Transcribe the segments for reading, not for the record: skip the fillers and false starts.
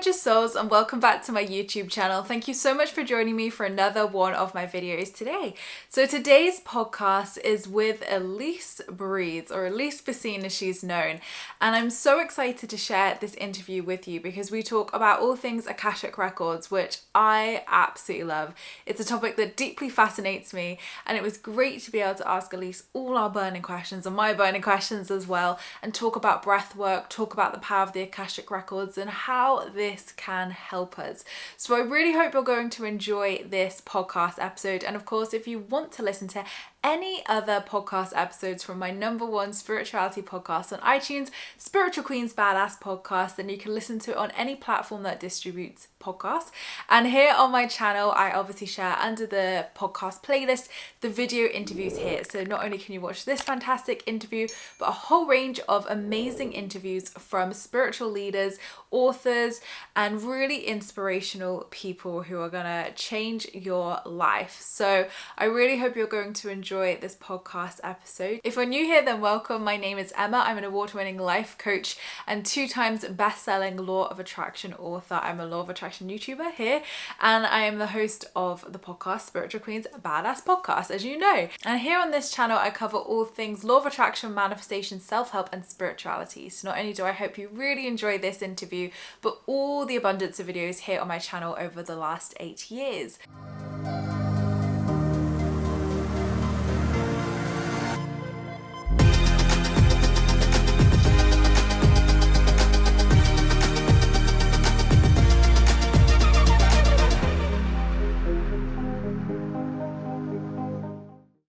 gorgeous souls, and welcome back to my YouTube channel. Thank you so much for joining me for another one of my videos today. So today's podcast is with Alyse Breathes, or Alyse Bacine as she's known, and I'm so excited to share this interview with you because we talk about all things Akashic Records, which I absolutely love. It's a topic that deeply fascinates me, and it was great to be able to ask Alyse all our burning questions and my burning questions as well, and talk about breathwork, talk about the power of the Akashic Records and how this can help us. So I really hope you're going to enjoy this podcast episode. And of course, if you want to listen to any other podcast episodes from my #1 spirituality podcast on iTunes, Spiritual Queen's Badass Podcast, then you can listen to it on any platform that distributes podcasts. And here on my channel, I obviously share under the podcast playlist the video interviews here. So not only can you watch this fantastic interview, but a whole range of amazing interviews from spiritual leaders, authors, and really inspirational people who are gonna change your life. So I really hope you're going to enjoy this podcast episode. If you're new here, then welcome. My name is Emma. I'm an award-winning life coach and 2 times best-selling Law of Attraction author. I'm a Law of Attraction YouTuber here, and I am the host of the podcast Spiritual Queen's Badass Podcast, as you know. And here on this channel, I cover all things Law of Attraction, manifestation, self-help, and spirituality. So not only do I hope you really enjoy this interview, but all the abundance of videos here on my channel over the last 8 years.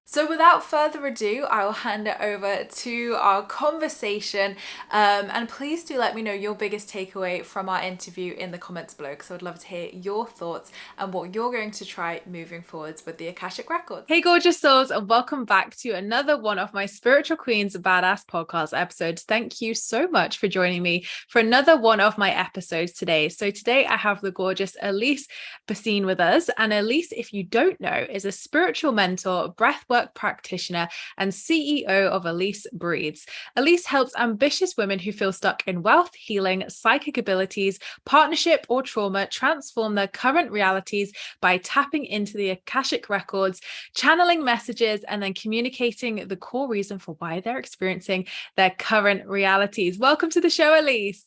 So without further ado, I will hand it over to our conversation, and please do let me know your biggest takeaway from our interview in the comments below, because I would love to hear your thoughts and what you're going to try moving forwards with the Akashic Records. Hey gorgeous souls, and welcome back to another one of my Spiritual Queen's Badass Podcast episodes. Thank you so much for joining me for another one of my episodes today. So today I have the gorgeous Alyse Bacine with us, and Alyse, if you don't know, is a spiritual mentor, breathwork practitioner, and CEO of Alyse Breathes. Alyse helps ambitious women who feel stuck in wealth, healing, psychic abilities, partnership, or trauma transform their current realities by tapping into the Akashic Records, channeling messages, and then communicating the core reason for why they're experiencing their current realities. Welcome to the show, Alyse.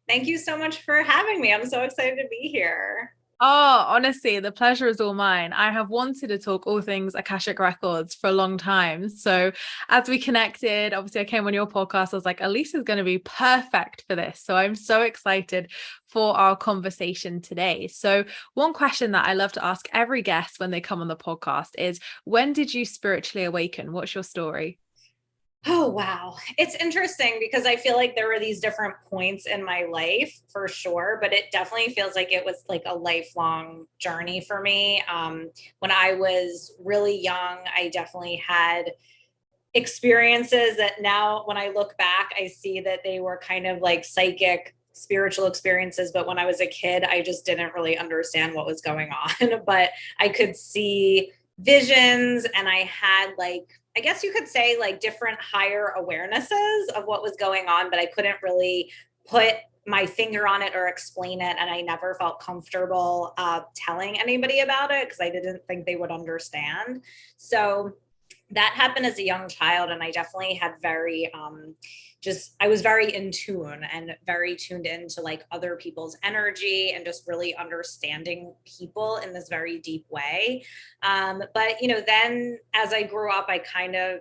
Thank you so much for having me. I'm so excited to be here. Oh, honestly, the pleasure is all mine. I have wanted to talk all things Akashic Records for a long time. So as we connected, obviously I came on your podcast, I was like, Alyse is going to be perfect for this. So I'm so excited for our conversation today. So one question that I love to ask every guest when they come on the podcast is, when did you spiritually awaken? What's your story? Oh, wow. It's interesting because I feel like there were these different points in my life for sure, but it definitely feels like it was like a lifelong journey for me. When I was really young, I definitely had experiences that now when I look back, I see that they were kind of like psychic, spiritual experiences. But when I was a kid, I just didn't really understand what was going on, but I could see visions and I had I guess you could say different higher awarenesses of what was going on, but I couldn't really put my finger on it or explain it. And I never felt comfortable telling anybody about it because I didn't think they would understand. So that happened as a young child. And I definitely had I was very in tune and very tuned into other people's energy and just really understanding people in this very deep way. But, then as I grew up, I kind of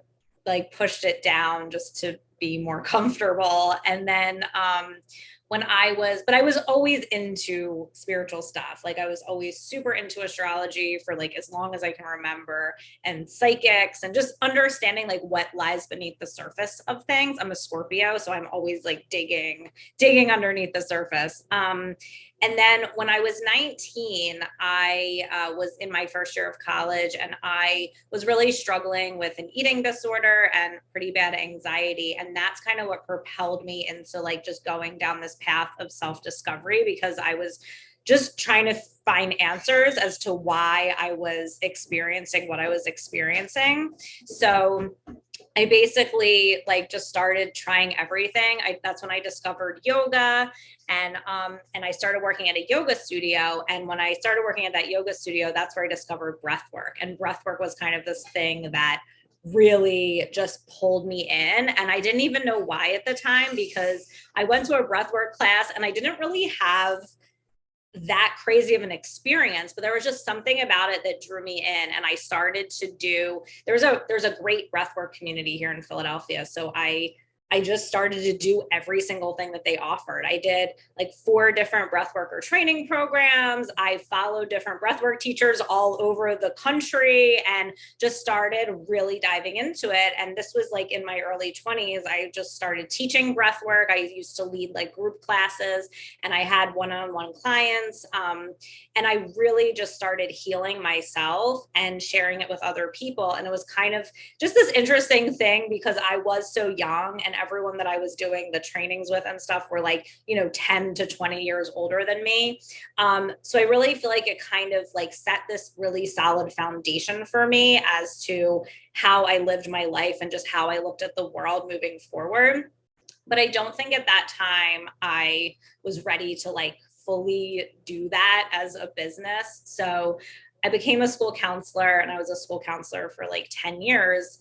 pushed it down just to be more comfortable. And then, but I was always into spiritual stuff. I was always super into astrology for as long as I can remember, and psychics, and just understanding what lies beneath the surface of things. I'm a Scorpio, so I'm always digging underneath the surface. And then when I was 19, I was in my first year of college, and I was really struggling with an eating disorder and pretty bad anxiety. And that's kind of what propelled me into just going down this path of self-discovery, because I was just trying to find answers as to why I was experiencing what I was experiencing. So I basically like just started trying everything. That's when I discovered yoga, and I started working at a yoga studio. And when I started working at that yoga studio, that's where I discovered breathwork. And breathwork was kind of this thing that really just pulled me in. And I didn't even know why at the time, because I went to a breathwork class and I didn't really have that crazy of an experience, but there was just something about it that drew me in. And I started to do, there's a great breathwork community here in Philadelphia. So I just started to do every single thing that they offered. I did like 4 different breathworker training programs. I followed different breathwork teachers all over the country and just started really diving into it. And this was like in my early 20s. I just started teaching breathwork. I used to lead like group classes, and I had one-on-one clients. And I really just started healing myself and sharing it with other people. And it was kind of just this interesting thing, because I was so young and everyone that I was doing the trainings with and stuff were like, 10 to 20 years older than me. So I really feel like it kind of like set this really solid foundation for me as to how I lived my life and just how I looked at the world moving forward. But I don't think at that time I was ready to like fully do that as a business. So I became a school counselor, and I was a school counselor for like 10 years.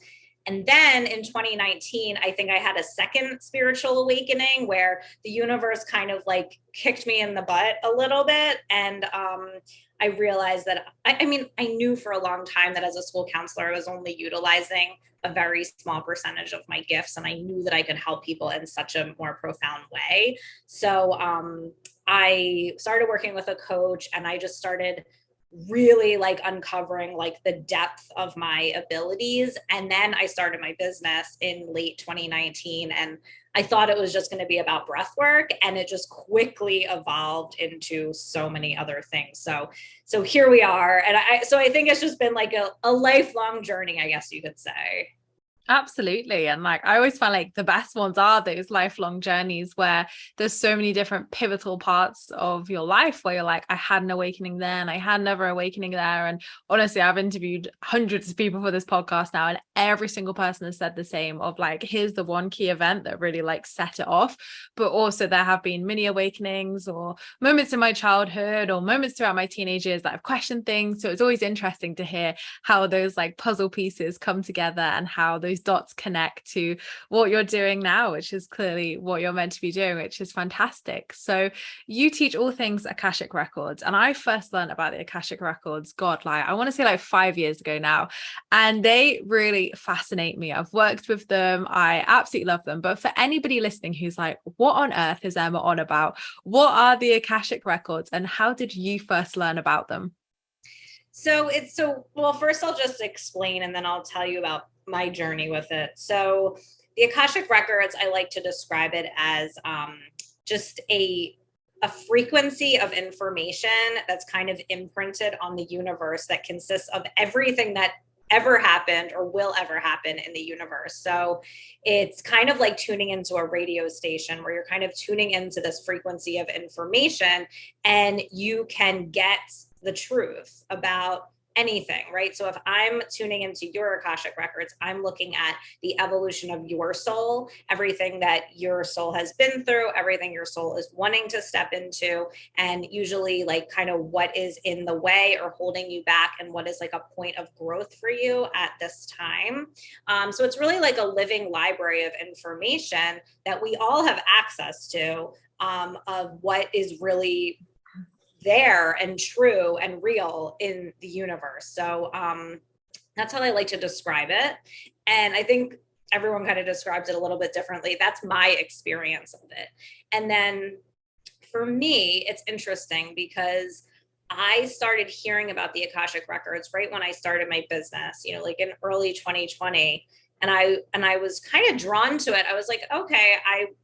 And then in 2019, I think I had a second spiritual awakening where the universe kind of like kicked me in the butt a little bit. And I realized that, I mean, I knew for a long time that as a school counselor, I was only utilizing a very small percentage of my gifts. And I knew that I could help people in such a more profound way. So I started working with a coach, and I just started really like uncovering like the depth of my abilities. And then I started my business in late 2019, and I thought it was just going to be about breath work, and it just quickly evolved into so many other things. So here we are. And I think it's just been like a lifelong journey, I guess you could say. Absolutely. And like, I always find like the best ones are those lifelong journeys where there's so many different pivotal parts of your life where you're like, I had an awakening then, I had another awakening there. And honestly, I've interviewed hundreds of people for this podcast now, and every single person has said the same of like, here's the one key event that really like set it off. But also there have been mini awakenings or moments in my childhood or moments throughout my teenage years that I've questioned things. So it's always interesting to hear how those like puzzle pieces come together and how those dots connect to what you're doing now, which is clearly what you're meant to be doing, which is fantastic. So you teach all things Akashic Records, and I first learned about the Akashic Records, God, like I want to say like 5 years ago now, and they really fascinate me. I've worked with them, I absolutely love them. But for anybody listening who's like, what on earth is Emma on about? What are the Akashic Records, and how did you first learn about them? Well, first I'll just explain, and then I'll tell you about my journey with it. So the Akashic Records, I like to describe it as just a frequency of information that's kind of imprinted on the universe that consists of everything that ever happened or will ever happen in the universe. So it's kind of like tuning into a radio station where you're kind of tuning into this frequency of information, and you can get the truth about anything, right? So if I'm tuning into your Akashic Records, I'm looking at the evolution of your soul, everything that your soul has been through, everything your soul is wanting to step into, and usually like kind of what is in the way or holding you back, and what is like a point of growth for you at this time. So it's really like a living library of information that we all have access to, of what is really there and true and real in the universe. So that's how I like to describe it. And I think everyone kind of describes it a little bit differently. That's my experience of it. And then for me, it's interesting because I started hearing about the Akashic Records right when I started my business, like in early 2020. And I was kind of drawn to it. I was like, okay,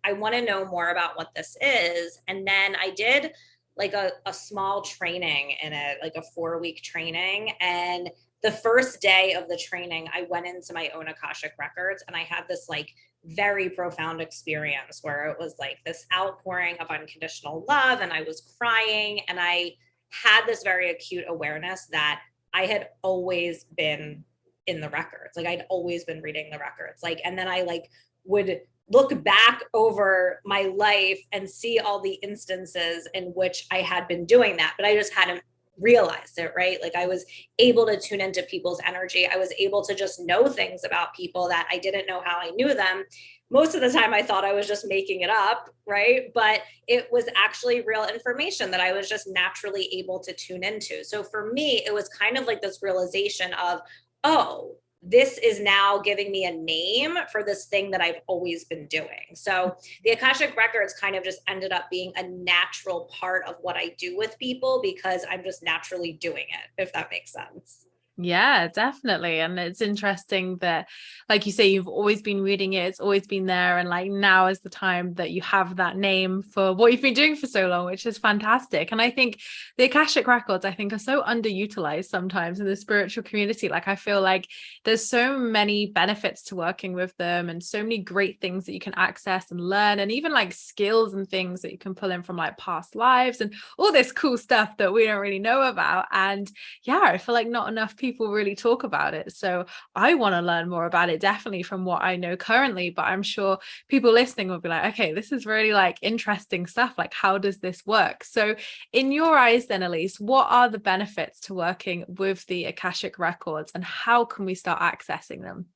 I want to know more about what this is. And then I did like a small training in it, like a 4-week training. And the first day of the training, I went into my own Akashic Records, and I had this like very profound experience where it was like this outpouring of unconditional love, and I was crying, and I had this very acute awareness that I had always been in the records. Like I'd always been reading the records. Like, and then I like would look back over my life and see all the instances in which I had been doing that, but I just hadn't realized it, right? Like I was able to tune into people's energy. I was able to just know things about people that I didn't know how I knew them. Most of the time I thought I was just making it up, right? But it was actually real information that I was just naturally able to tune into. So for me, it was kind of like this realization of, oh, this is now giving me a name for this thing that I've always been doing. So the Akashic Records kind of just ended up being a natural part of what I do with people because I'm just naturally doing it, if that makes sense. Yeah, definitely. And it's interesting that, like you say, you've always been reading it, it's always been there. And like now is the time that you have that name for what you've been doing for so long, which is fantastic. And I think the Akashic Records, I think, are so underutilized sometimes in the spiritual community. Like I feel like there's so many benefits to working with them and so many great things that you can access and learn, and even like skills and things that you can pull in from like past lives and all this cool stuff that we don't really know about. And yeah, I feel like not enough people really talk about it. So I want to learn more about it, definitely from what I know currently, but I'm sure people listening will be like, okay, this is really like interesting stuff. Like, how does this work? So in your eyes then, Alyse, what are the benefits to working with the Akashic Records and how can we start accessing them?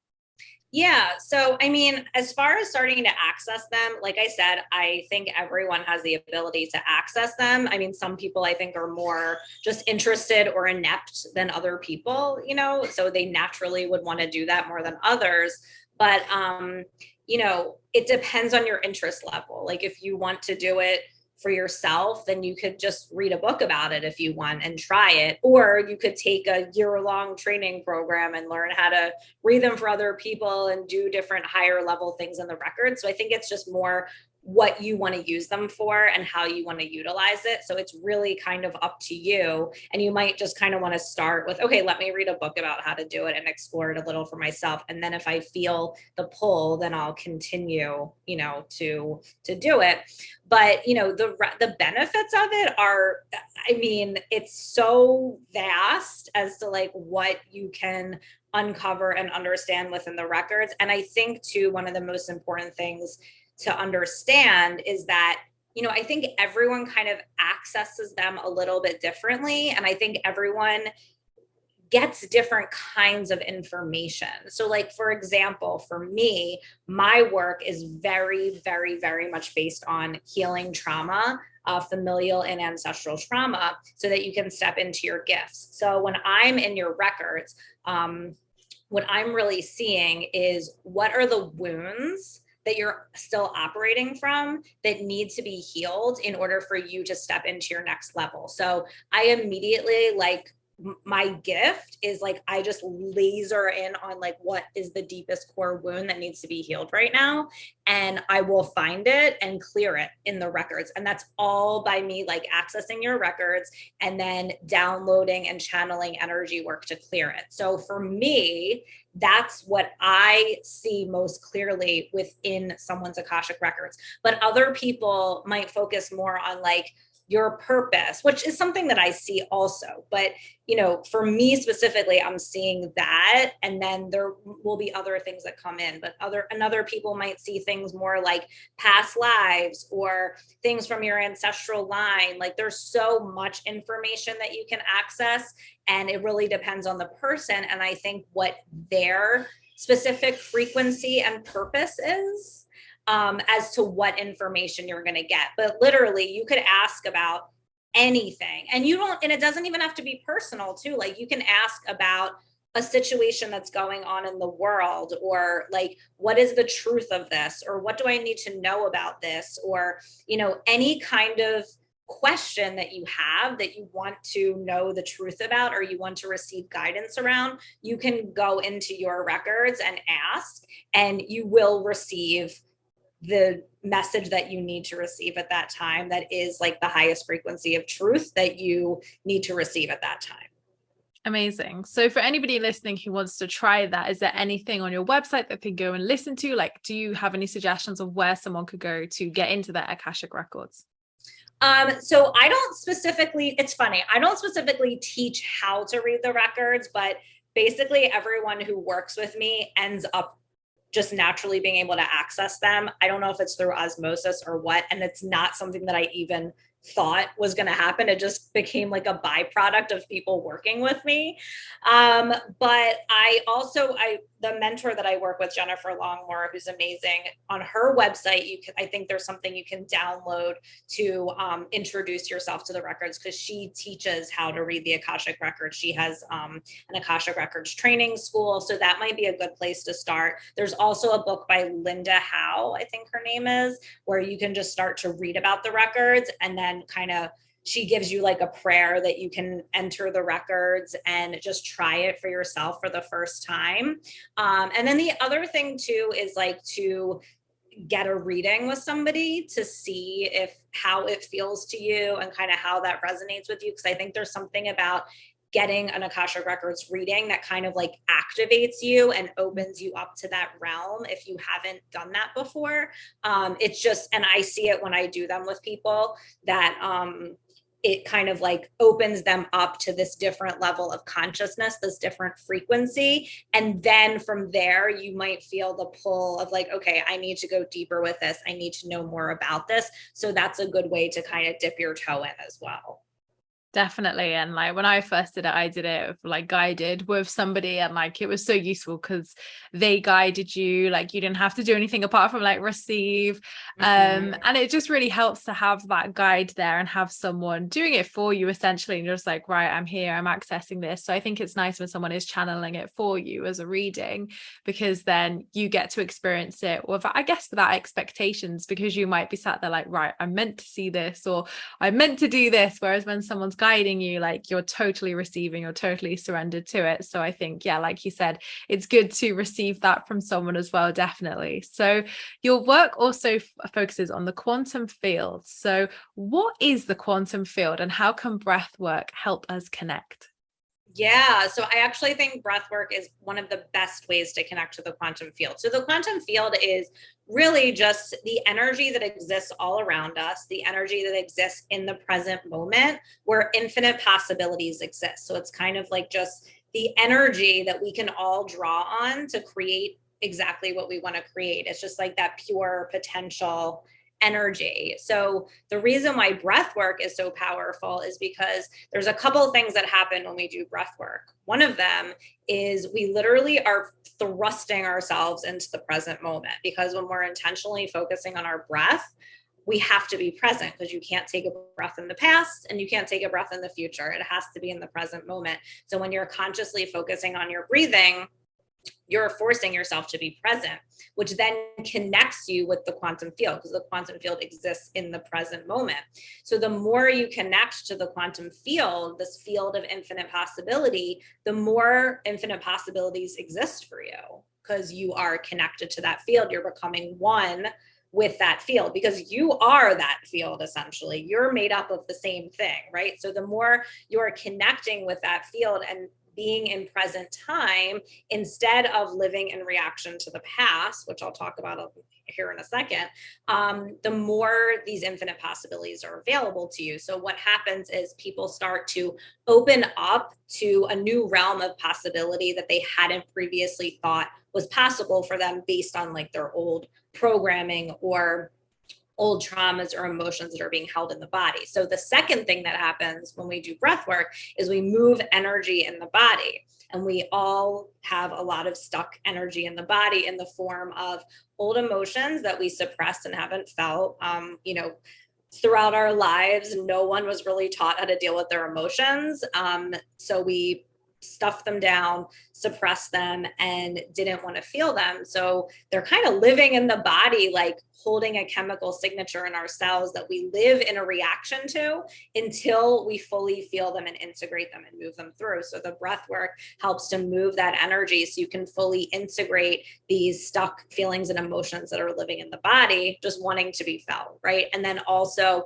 Yeah. So, I mean, as far as starting to access them, like I said, I think everyone has the ability to access them. I mean, some people I think are more just interested or inept than other people, you know, so they naturally would want to do that more than others. But, you know, it depends on your interest level. Like if you want to do it for yourself, then you could just read a book about it if you want and try it. Or you could take a year-long training program and learn how to read them for other people and do different higher level things in the record. So I think it's just more what you want to use them for and how you want to utilize it. So it's really kind of up to you. And you might just kind of want to start with, okay, let me read a book about how to do it and explore it a little for myself. And then if I feel the pull, then I'll continue, you know, to do it. But, you know, the benefits of it are, I mean, it's so vast as to like what you can uncover and understand within the records. And I think too, one of the most important things to understand is that, you know, I think everyone kind of accesses them a little bit differently. And I think everyone gets different kinds of information. So like, for example, for me, my work is very, very, very much based on healing trauma, familial and ancestral trauma, so that you can step into your gifts. So when I'm in your records, what I'm really seeing is what are the wounds that you're still operating from that need to be healed in order for you to step into your next level. So I immediately like, my gift is like I just laser in on like what is the deepest core wound that needs to be healed right now, and I will find it and clear it in the records. And that's all by me like accessing your records and then downloading and channeling energy work to clear it. So for me, that's what I see most clearly within someone's Akashic records. But other people might focus more on like your purpose, which is something that I see also. But, you know, for me specifically, I'm seeing that. And then there will be other things that come in, but other people might see things more like past lives or things from your ancestral line. Like there's so much information that you can access, and it really depends on the person. And I think what their specific frequency and purpose is, as to what information you're going to get. But literally, you could ask about anything, and it doesn't even have to be personal too. Like you can ask about a situation that's going on in the world, or like, what is the truth of this? Or what do I need to know about this? Or, you know, any kind of question that you have that you want to know the truth about, or you want to receive guidance around, you can go into your records and ask, and you will receive the message that you need to receive at that time, that is like the highest frequency of truth that you need to receive at that time. Amazing. So for anybody listening who wants to try that, is there anything on your website that they go and listen to? Like, do you have any suggestions of where someone could go to get into their Akashic records? So I don't specifically, it's funny, I don't specifically teach how to read the records, but basically everyone who works with me ends up just naturally being able to access them. I don't know if it's through osmosis or what, and it's not something that I even thought was going to happen. It just became like a byproduct of people working with me. But the mentor that I work with, Jennifer Longmore, who's amazing, on her website, I think there's something you can download to introduce yourself to the records, because she teaches how to read the Akashic Records. She has an Akashic Records training school. So that might be a good place to start. There's also a book by Linda Howe, I think her name is, where you can just start to read about the records, and then she gives you like a prayer that you can enter the records and just try it for yourself for the first time. And then the other thing too is like to get a reading with somebody to see how it feels to you and kind of how that resonates with you. Because I think there's something about getting an Akashic Records reading that kind of like activates you and opens you up to that realm if you haven't done that before. It's just, and I see it when I do them with people, that it kind of like opens them up to this different level of consciousness, this different frequency. And then from there, you might feel the pull of like, okay, I need to go deeper with this. I need to know more about this. So that's a good way to kind of dip your toe in as well. Definitely. And like when I first did it, I did it like guided with somebody, and like it was so useful because they guided you, like you didn't have to do anything apart from like receive. And it just really helps to have that guide there and have someone doing it for you essentially, and you're just like, right, I'm here, I'm accessing this. So I think it's nice when someone is channeling it for you as a reading, because then you get to experience it with, I guess, without expectations, because you might be sat there like, right, I'm meant to see this, or I'm meant to do this. Whereas when someone's guiding you, like you're totally receiving, you're totally surrendered to it. So I think, yeah, like you said, it's good to receive that from someone as well, definitely. So your work also focuses on the quantum field. So what is the quantum field, and how can breath work help us connect? Yeah, so I actually think breath work is one of the best ways to connect to the quantum field. So the quantum field is really just the energy that exists all around us, the energy that exists in the present moment where infinite possibilities exist. So it's kind of like just the energy that we can all draw on to create exactly what we want to create. It's just like that pure potential energy. So the reason why breath work is so powerful is because there's a couple of things that happen when we do breath work. One of them is we literally are thrusting ourselves into the present moment, because when we're intentionally focusing on our breath, we have to be present, because you can't take a breath in the past and you can't take a breath in the future. It has to be in the present moment. So when you're consciously focusing on your breathing, you're forcing yourself to be present, which then connects you with the quantum field, because the quantum field exists in the present moment. So the more you connect to the quantum field, this field of infinite possibility, the more infinite possibilities exist for you, because you are connected to that field. You're becoming one with that field, because you are that field. Essentially, you're made up of the same thing, right? So the more you're connecting with that field and being in present time, instead of living in reaction to the past, which I'll talk about here in a second, the more these infinite possibilities are available to you. So what happens is people start to open up to a new realm of possibility that they hadn't previously thought was possible for them, based on like their old programming or old traumas or emotions that are being held in the body. So the second thing that happens when we do breath work is we move energy in the body. And we all have a lot of stuck energy in the body in the form of old emotions that we suppressed and haven't felt. Throughout our lives, no one was really taught how to deal with their emotions. So we stuffed them down, suppressed them, and didn't want to feel them. So they're kind of living in the body, like holding a chemical signature in our cells that we live in a reaction to until we fully feel them and integrate them and move them through. So the breath work helps to move that energy so you can fully integrate these stuck feelings and emotions that are living in the body, just wanting to be felt, right? And then also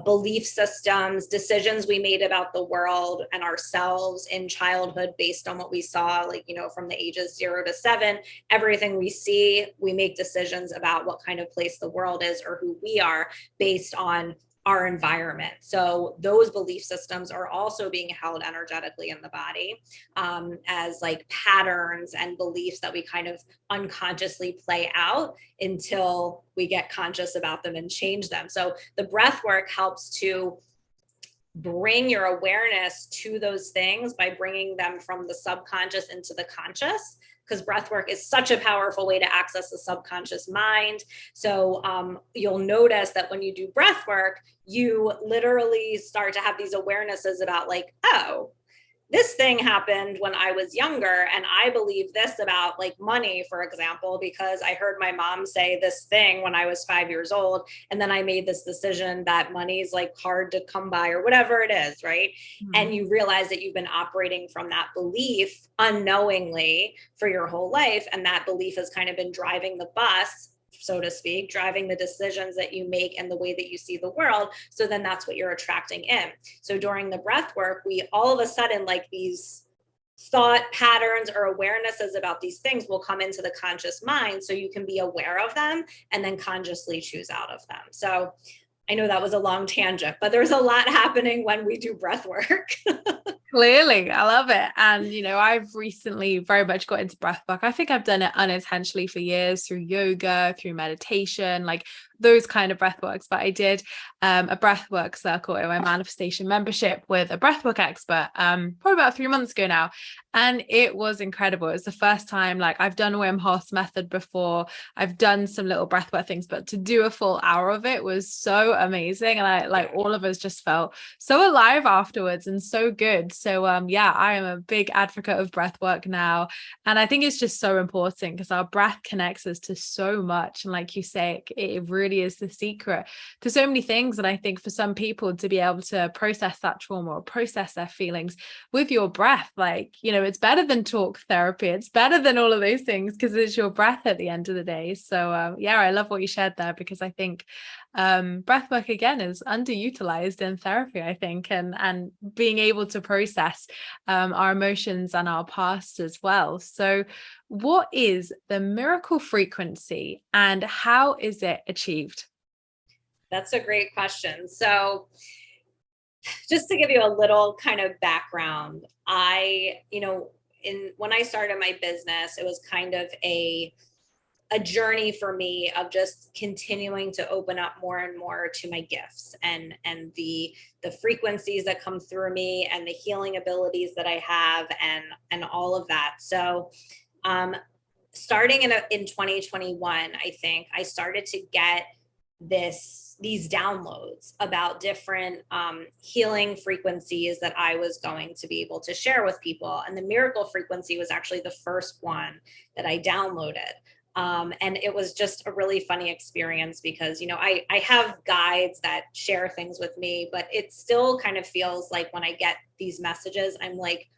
belief systems, decisions we made about the world and ourselves in childhood based on what we saw, like, from the ages 0 to 7, everything we see, we make decisions about what kind of place the world is or who we are based on our environment. So those belief systems are also being held energetically in the body, as like patterns and beliefs that we kind of unconsciously play out until we get conscious about them and change them. So the breath work helps to bring your awareness to those things by bringing them from the subconscious into the conscious, because breath work is such a powerful way to access the subconscious mind. So you'll notice that when you do breath work, you literally start to have these awarenesses about like, oh, this thing happened when I was younger, and I believe this about like money, for example, because I heard my mom say this thing when I was 5 years old, and then I made this decision that money is like hard to come by or whatever it is, right? And you realize that you've been operating from that belief unknowingly for your whole life, and that belief has kind of been driving the bus, so to speak, driving the decisions that you make and the way that you see the world. So then that's what you're attracting in. So during the breath work, we all of a sudden, like, these thought patterns or awarenesses about these things will come into the conscious mind, so you can be aware of them and then consciously choose out of them. So I know that was a long tangent, but there's a lot happening when we do breath work. Clearly, I love it. And, you know, I've recently very much got into breathwork. I think I've done it unintentionally for years through yoga, through meditation, like those kind of breathworks. But I did a breathwork circle in my manifestation membership with a breathwork expert probably about 3 months ago now. And it was incredible. It was the first time, like, I've done Wim Hof's method before. I've done some little breathwork things, but to do a full hour of it was so amazing. And I like all of us just felt so alive afterwards and so good. So yeah, I am a big advocate of breath work now. And I think it's just so important because our breath connects us to so much. And like you say, it really is the secret to so many things. And I think for some people to be able to process that trauma or process their feelings with your breath, like, you know, it's better than talk therapy. It's better than all of those things because it's your breath at the end of the day. So yeah, I love what you shared there, because I think breath work again is underutilized in therapy, I think, and being able to process our emotions and our past as well. So what is the miracle frequency and how is it achieved? That's a great question. So just to give you a little kind of background, when I started my business, it was kind of a journey for me of just continuing to open up more and more to my gifts and the frequencies that come through me and the healing abilities that I have and all of that. So starting in 2021, I think I started to get these downloads about different healing frequencies that I was going to be able to share with people. And the miracle frequency was actually the first one that I downloaded. And it was just a really funny experience because, you know, I have guides that share things with me, but it still kind of feels like when I get these messages, I'm like,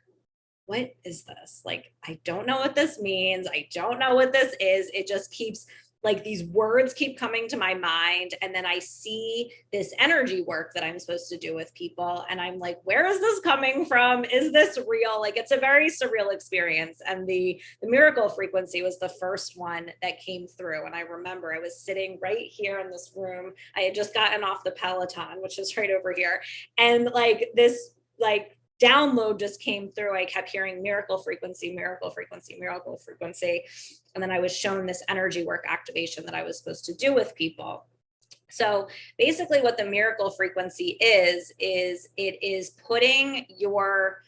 what is this? Like, I don't know what this means. I don't know what this is. It just keeps, like, these words keep coming to my mind. And then I see this energy work that I'm supposed to do with people. And I'm like, where is this coming from? Is this real? Like, it's a very surreal experience. And the miracle frequency was the first one that came through. And I remember I was sitting right here in this room. I had just gotten off the Peloton, which is right over here. And like this, like, download just came through. I kept hearing miracle frequency, miracle frequency, miracle frequency. And then I was shown this energy work activation that I was supposed to do with people. So basically what the miracle frequency is it is putting your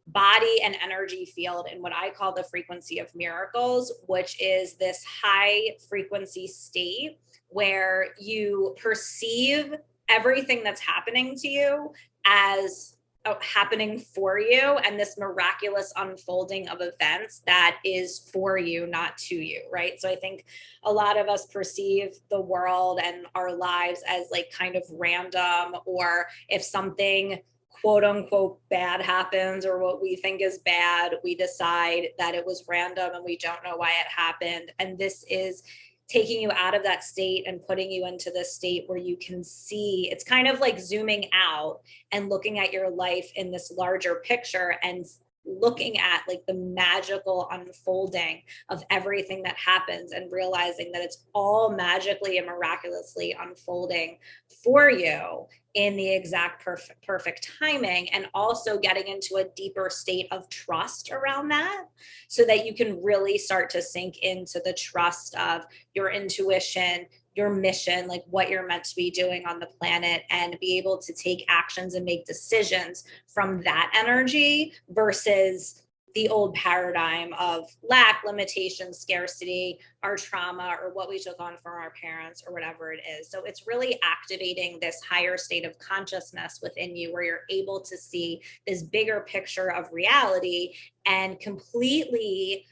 body and energy field in what I call the frequency of miracles, which is this high frequency state where you perceive everything that's happening to you as happening for you, and this miraculous unfolding of events that is for you, not to you, right? So I think a lot of us perceive the world and our lives as like kind of random, or if something quote unquote bad happens or what we think is bad, we decide that it was random and we don't know why it happened. And this is taking you out of that state and putting you into this state where you can see, it's kind of like zooming out and looking at your life in this larger picture and looking at like the magical unfolding of everything that happens and realizing that it's all magically and miraculously unfolding for you in the exact perfect timing, and also getting into a deeper state of trust around that so that you can really start to sink into the trust of your intuition, your mission, like what you're meant to be doing on the planet, and be able to take actions and make decisions from that energy versus the old paradigm of lack, limitation, scarcity, our trauma, or what we took on from our parents, or whatever it is. So it's really activating this higher state of consciousness within you where you're able to see this bigger picture of reality and completely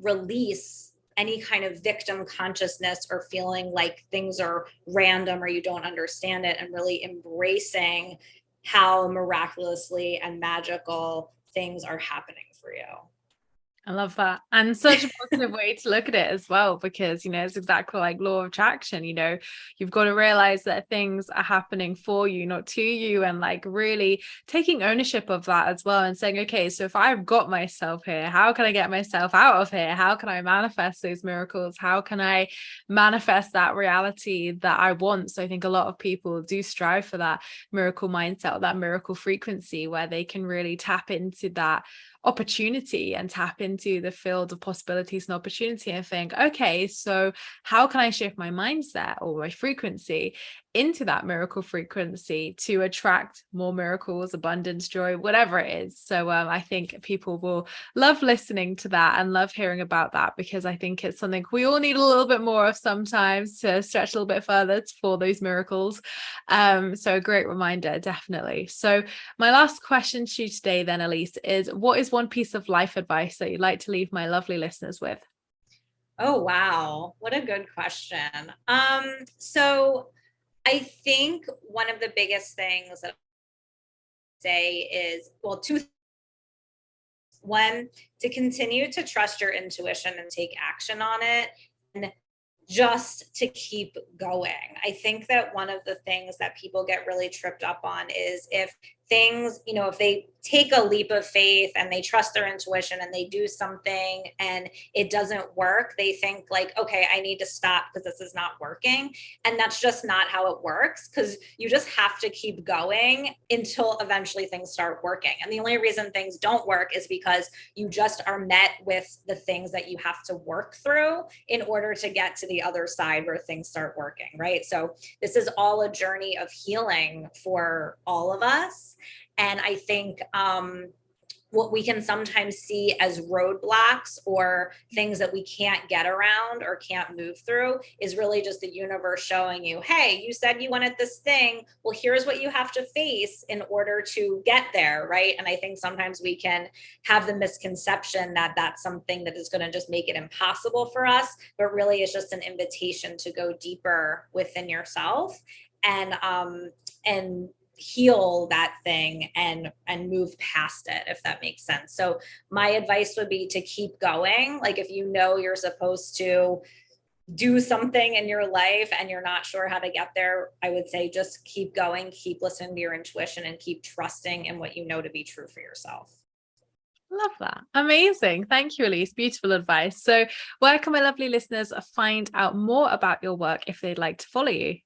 release any kind of victim consciousness or feeling like things are random or you don't understand it, and really embracing how miraculously and magical things are happening for you. I love that. And such a positive way to look at it as well, because, you know, it's exactly like law of attraction. You know, you've got to realize that things are happening for you, not to you, and like really taking ownership of that as well, and saying, okay, so if I've got myself here, how can I get myself out of here? How can I manifest those miracles? How can I manifest that reality that I want? So I think a lot of people do strive for that miracle mindset, or that miracle frequency, where they can really tap into that opportunity and tap into the field of possibilities and opportunity and think, okay, so how can I shift my mindset or my frequency into that miracle frequency to attract more miracles, abundance, joy, whatever it is. So I think people will love listening to that and love hearing about that, because I think it's something we all need a little bit more of sometimes to stretch a little bit further for those miracles. So a great reminder, definitely. So my last question to you today then, Alyse, is what is one piece of life advice that you'd like to leave my lovely listeners with? Oh, wow. What a good question. So I think one of the biggest things that I say is, well, two. One, to continue to trust your intuition and take action on it, and just to keep going. I think that one of the things that people get really tripped up on is if things, you know, if they take a leap of faith and they trust their intuition and they do something and it doesn't work, they think like, okay, I need to stop because this is not working. And that's just not how it works, because you just have to keep going until eventually things start working. And the only reason things don't work is because you just are met with the things that you have to work through in order to get to the other side where things start working, right? So this is all a journey of healing for all of us. And I think what we can sometimes see as roadblocks or things that we can't get around or can't move through is really just the universe showing you, hey, you said you wanted this thing. Well, here's what you have to face in order to get there, right? And I think sometimes we can have the misconception that that's something that is going to just make it impossible for us, but really it's just an invitation to go deeper within yourself and heal that thing and move past it, if that makes sense. So my advice would be to keep going. Like if you know you're supposed to do something in your life and you're not sure how to get there, I would say just keep going, keep listening to your intuition, and keep trusting in what you know to be true for yourself. Love that. Amazing. Thank you, Alyse. Beautiful advice. So where can my lovely listeners find out more about your work if they'd like to follow you?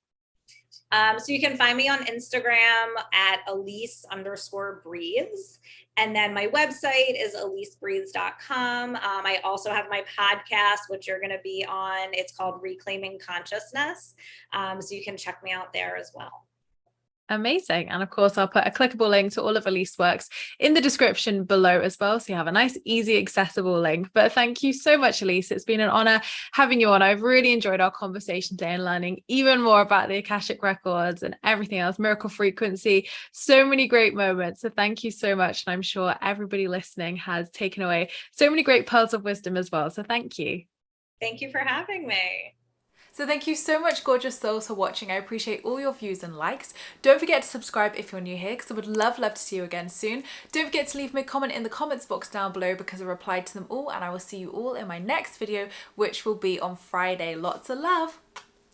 So you can find me on Instagram at Alyse_breathes. And then my website is AlyseBreathes.com. I also have my podcast, which you're going to be on. It's called Reclaiming Consciousness. So you can check me out there as well. Amazing. And of course, I'll put a clickable link to all of Alyse works in the description below as well. So you have a nice, easy, accessible link. But thank you so much, Alyse. It's been an honor having you on. I've really enjoyed our conversation today and learning even more about the Akashic Records and everything else, miracle frequency, so many great moments. So thank you so much. And I'm sure everybody listening has taken away so many great pearls of wisdom as well. So thank you. Thank you for having me. So thank you so much, gorgeous souls, for watching. I appreciate all your views and likes. Don't forget to subscribe if you're new here, because I would love to see you again soon. Don't forget to leave me a comment in the comments box down below, because I replied to them all, and I will see you all in my next video, which will be on Friday. Lots of love.